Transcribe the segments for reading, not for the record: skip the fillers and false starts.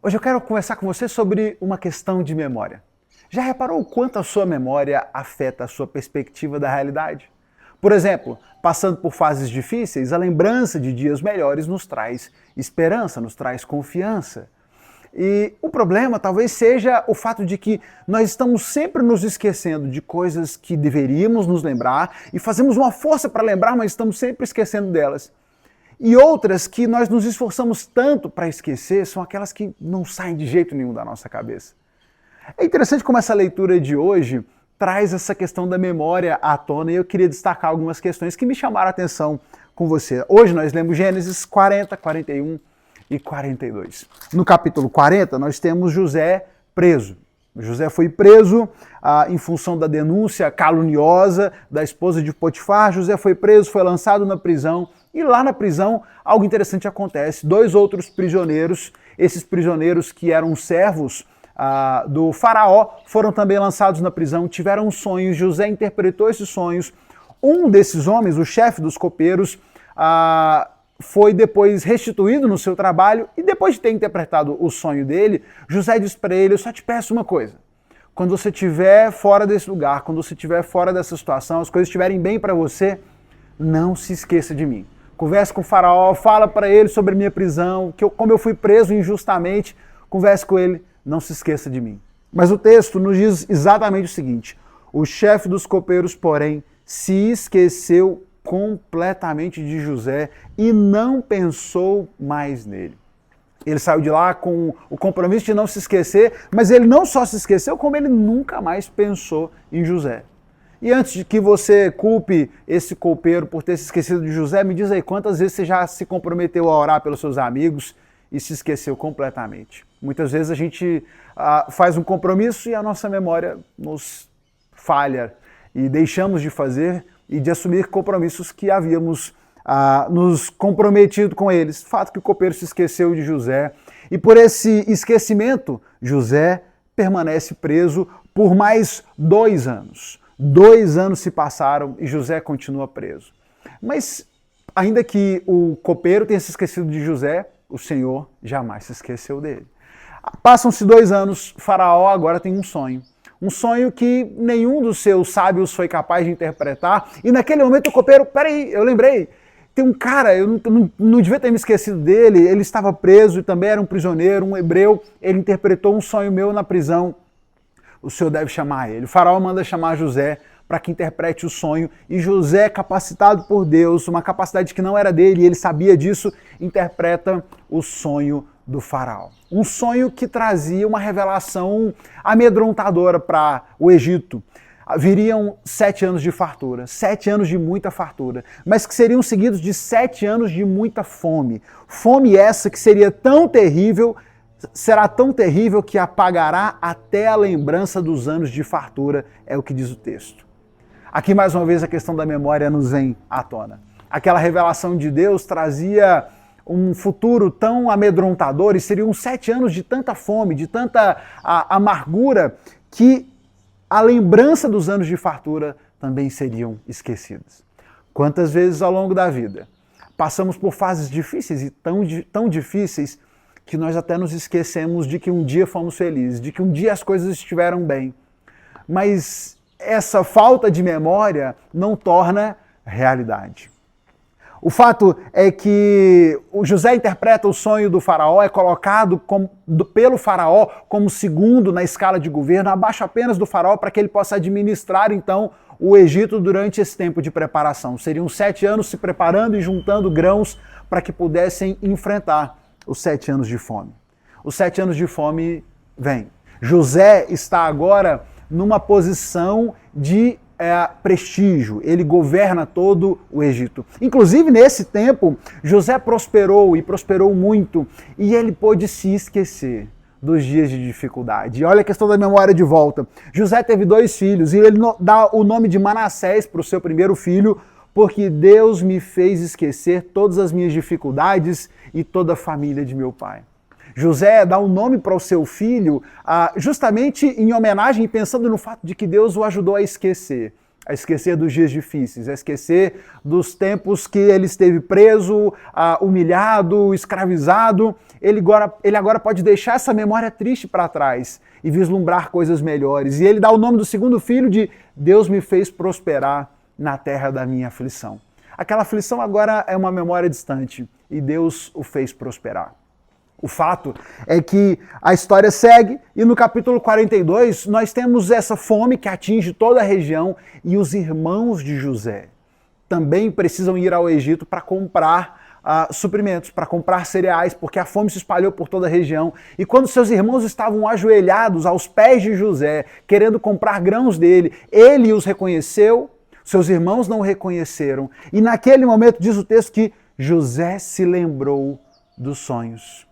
Hoje eu quero conversar com você sobre uma questão de memória. Já reparou o quanto a sua memória afeta a sua perspectiva da realidade? Por exemplo, passando por fases difíceis, a lembrança de dias melhores nos traz esperança, nos traz confiança. E o problema talvez seja o fato de que nós estamos sempre nos esquecendo de coisas que deveríamos nos lembrar e fazemos uma força para lembrar, mas estamos sempre esquecendo delas. E outras que nós nos esforçamos tanto para esquecer são aquelas que não saem de jeito nenhum da nossa cabeça. É interessante como essa leitura de hoje traz essa questão da memória à tona e eu queria destacar algumas questões que me chamaram a atenção com você. Hoje nós lemos Gênesis 40, 41 e 42. No capítulo 40 nós temos José preso. José foi preso em função da denúncia caluniosa da esposa de Potifar. José foi preso, foi lançado na prisão e lá na prisão algo interessante acontece. Dois outros prisioneiros, esses prisioneiros que eram servos do faraó, foram também lançados na prisão, tiveram sonhos. José interpretou esses sonhos. Um desses homens, o chefe dos copeiros, foi depois restituído no seu trabalho e depois de ter interpretado o sonho dele, José disse para ele: eu só te peço uma coisa, quando você estiver fora desse lugar, quando você estiver fora dessa situação, as coisas estiverem bem para você, não se esqueça de mim. Converse com o faraó, fala para ele sobre a minha prisão, como eu fui preso injustamente, converse com ele, não se esqueça de mim. Mas o texto nos diz exatamente o seguinte: o chefe dos copeiros, porém, se esqueceu completamente de José e não pensou mais nele. Ele saiu de lá com o compromisso de não se esquecer, mas ele não só se esqueceu, como ele nunca mais pensou em José. E antes de que você culpe esse copeiro por ter se esquecido de José, me diz aí quantas vezes você já se comprometeu a orar pelos seus amigos e se esqueceu completamente. Muitas vezes a gente faz um compromisso e a nossa memória nos falha e deixamos de fazer e de assumir compromissos que havíamos nos comprometido com eles. Fato que o copeiro se esqueceu de José e por esse esquecimento, José permanece preso por mais 2 anos. 2 anos se passaram e José continua preso. Mas ainda que o copeiro tenha se esquecido de José, o Senhor jamais se esqueceu dele. Passam-se 2 anos, Faraó agora tem um sonho. Um sonho que nenhum dos seus sábios foi capaz de interpretar. E naquele momento o copeiro, peraí, eu lembrei, tem um cara, eu não devia ter me esquecido dele, ele estava preso e também era um prisioneiro, um hebreu, ele interpretou um sonho meu na prisão. O Senhor deve chamar ele. O faraó manda chamar José para que interprete o sonho, e José, capacitado por Deus, uma capacidade que não era dele, e ele sabia disso, interpreta o sonho do faraó. Um sonho que trazia uma revelação amedrontadora para o Egito. Viriam 7 anos de fartura, 7 anos de muita fartura, mas que seriam seguidos de 7 anos de muita fome. Fome essa que seria tão terrível, será tão terrível que apagará até a lembrança dos anos de fartura, é o que diz o texto. Aqui mais uma vez a questão da memória nos vem à tona. Aquela revelação de Deus trazia um futuro tão amedrontador e seriam 7 anos de tanta fome, de tanta amargura, que a lembrança dos anos de fartura também seriam esquecidas. Quantas vezes ao longo da vida passamos por fases difíceis e tão difíceis que nós até nos esquecemos de que um dia fomos felizes, de que um dia as coisas estiveram bem. Mas essa falta de memória não torna realidade. O fato é que o José interpreta o sonho do faraó, é colocado pelo faraó como segundo na escala de governo, abaixo apenas do faraó, para que ele possa administrar então o Egito durante esse tempo de preparação. Seriam 7 anos se preparando e juntando grãos para que pudessem enfrentar os 7 anos de fome. Os 7 anos de fome vêm. José está agora numa posição de prestígio, ele governa todo o Egito. Inclusive, nesse tempo, José prosperou e prosperou muito, e ele pôde se esquecer dos dias de dificuldade. E olha a questão da memória de volta. José teve 2 filhos, e ele dá o nome de Manassés para o seu primeiro filho, porque Deus me fez esquecer todas as minhas dificuldades e toda a família de meu pai. José dá um nome para o seu filho justamente em homenagem e pensando no fato de que Deus o ajudou a esquecer a esquecer dos dias difíceis, a esquecer dos tempos que ele esteve preso, humilhado, escravizado. Ele agora pode deixar essa memória triste para trás e vislumbrar coisas melhores. E ele dá o nome do segundo filho de Deus me fez prosperar na terra da minha aflição. Aquela aflição agora é uma memória distante e Deus o fez prosperar. O fato é que a história segue e no capítulo 42 nós temos essa fome que atinge toda a região e os irmãos de José também precisam ir ao Egito para comprar suprimentos, para comprar cereais, porque a fome se espalhou por toda a região. E quando seus irmãos estavam ajoelhados aos pés de José, querendo comprar grãos dele, ele os reconheceu, seus irmãos não o reconheceram. E naquele momento diz o texto que José se lembrou dos sonhos.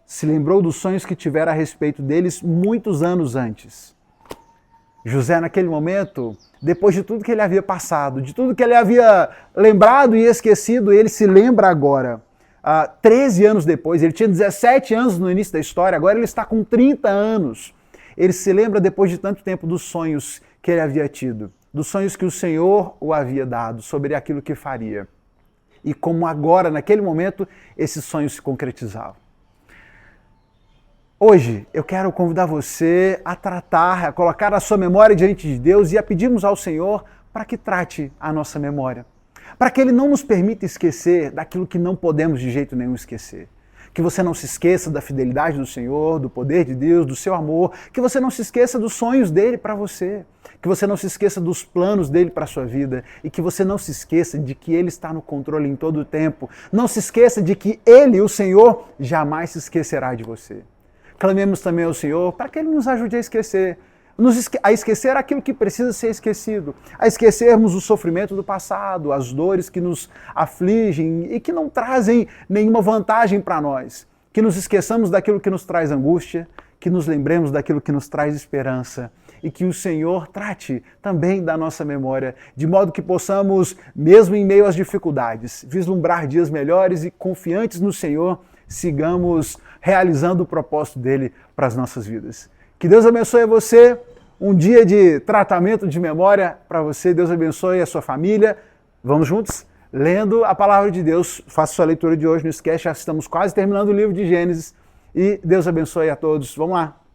Se lembrou dos sonhos que tivera a respeito deles muitos anos antes. José, naquele momento, depois de tudo que ele havia passado, de tudo que ele havia lembrado e esquecido, ele se lembra agora. 13 anos depois, ele tinha 17 anos no início da história, agora ele está com 30 anos. Ele se lembra, depois de tanto tempo, dos sonhos que ele havia tido, dos sonhos que o Senhor o havia dado sobre aquilo que faria. E como agora, naquele momento, esses sonhos se concretizavam. Hoje eu quero convidar você a tratar, a colocar a sua memória diante de Deus e a pedirmos ao Senhor para que trate a nossa memória. Para que Ele não nos permita esquecer daquilo que não podemos de jeito nenhum esquecer. Que você não se esqueça da fidelidade do Senhor, do poder de Deus, do seu amor. Que você não se esqueça dos sonhos dEle para você. Que você não se esqueça dos planos dEle para a sua vida. E que você não se esqueça de que Ele está no controle em todo o tempo. Não se esqueça de que Ele, o Senhor, jamais se esquecerá de você. Clamemos também ao Senhor para que Ele nos ajude a esquecer. A esquecer aquilo que precisa ser esquecido. A esquecermos o sofrimento do passado, as dores que nos afligem e que não trazem nenhuma vantagem para nós. Que nos esqueçamos daquilo que nos traz angústia, que nos lembremos daquilo que nos traz esperança. E que o Senhor trate também da nossa memória, de modo que possamos, mesmo em meio às dificuldades, vislumbrar dias melhores e confiantes no Senhor, sigamos realizando o propósito dele para as nossas vidas. Que Deus abençoe você, um dia de tratamento de memória para você, Deus abençoe a sua família. Vamos juntos? Lendo a palavra de Deus, faça sua leitura de hoje, não esquece, já estamos quase terminando o livro de Gênesis e Deus abençoe a todos. Vamos lá!